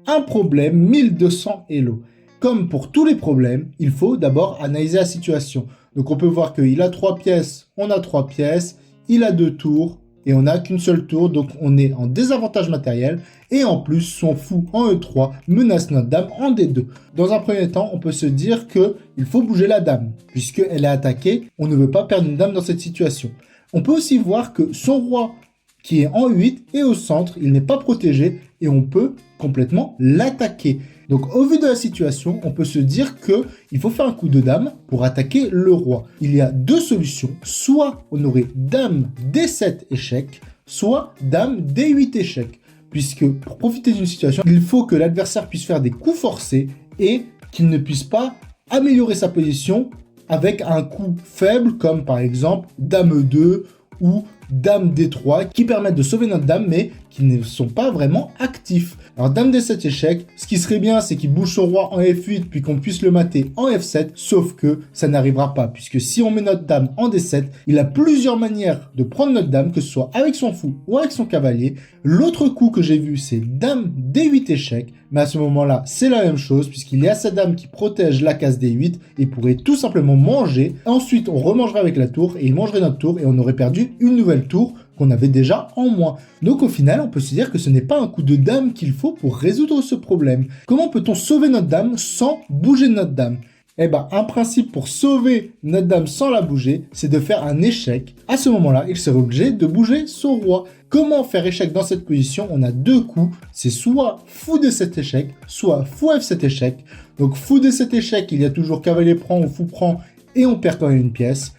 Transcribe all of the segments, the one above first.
un problème 1200 Elo. Comme pour tous les problèmes, il faut d'abord analyser la situation. Donc on peut voir qu'il a 3 pièces, on a 3 pièces, il a 2 tours, et on n'a qu'une seule tour, donc on est en désavantage matériel, et en plus, son fou en E3 menace notre dame en D2. Dans un premier temps, on peut se dire qu'il faut bouger la dame, puisqu'elle est attaquée, on ne veut pas perdre une dame dans cette situation. On peut aussi voir que son roi, qui est en 8 et au centre, il n'est pas protégé, et on peut complètement l'attaquer. Donc au vu de la situation, on peut se dire qu'il faut faire un coup de dame pour attaquer le roi. Il y a deux solutions, soit on aurait dame D7 échec, soit dame D8 échec. Puisque pour profiter d'une situation, il faut que l'adversaire puisse faire des coups forcés et qu'il ne puisse pas améliorer sa position avec un coup faible comme par exemple dame 2 ou dame D3 qui permettent de sauver notre dame mais qui ne sont pas vraiment actifs. Alors dame D7 échec, ce qui serait bien c'est qu'il bouge son roi en F8 puis qu'on puisse le mater en F7, sauf que ça n'arrivera pas puisque si on met notre dame en D7, il a plusieurs manières de prendre notre dame, que ce soit avec son fou ou avec son cavalier. L'autre coup que j'ai vu c'est dame D8 échec, mais à ce moment-là c'est la même chose puisqu'il y a sa dame qui protège la case D8 et pourrait tout simplement manger. Ensuite on remangerait avec la tour et il mangerait notre tour et on aurait perdu une nouvelle tour qu'on avait déjà en moins. Donc au final, on peut se dire que ce n'est pas un coup de dame qu'il faut pour résoudre ce problème. Comment peut-on sauver notre dame sans bouger notre dame ? Eh ben, un principe pour sauver notre dame sans la bouger, c'est de faire un échec. À ce moment-là, il serait obligé de bouger son roi. Comment faire échec dans cette position ? On a deux coups, c'est soit fou D7 échec, soit fou F7 échec. Donc fou D7 échec, il y a toujours cavalier prend ou fou prend, et on perd quand même une pièce.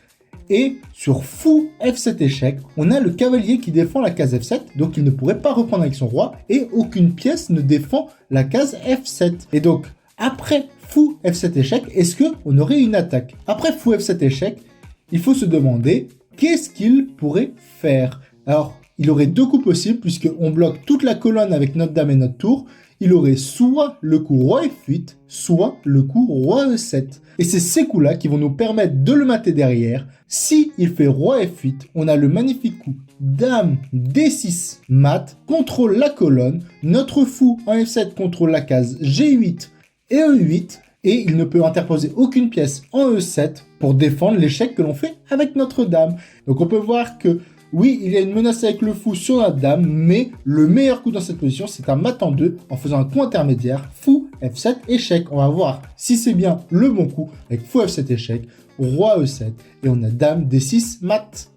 Et sur fou F7 échec, on a le cavalier qui défend la case F7, donc il ne pourrait pas reprendre avec son roi, et aucune pièce ne défend la case F7. Et donc, après fou F7 échec, est-ce qu'on aurait une attaque ? Après fou F7 échec, il faut se demander qu'est-ce qu'il pourrait faire. Alors, il aurait deux coups possibles, puisqu'on bloque toute la colonne avec notre dame et notre tour. Il aurait soit le coup roi F8, soit le coup roi E7. Et c'est ces coups-là qui vont nous permettre de le mater derrière. Si il fait roi F8, on a le magnifique coup dame D6 mat, contrôle la colonne, notre fou en F7 contrôle la case G8 et E8, et il ne peut interposer aucune pièce en E7 pour défendre l'échec que l'on fait avec notre dame. Donc on peut voir que oui, il y a une menace avec le fou sur notre dame, mais le meilleur coup dans cette position, c'est un mat en 2 en faisant un coup intermédiaire, fou F7 échec. On va voir si c'est bien le bon coup avec fou F7 échec, roi E7, et on a dame D6 mat.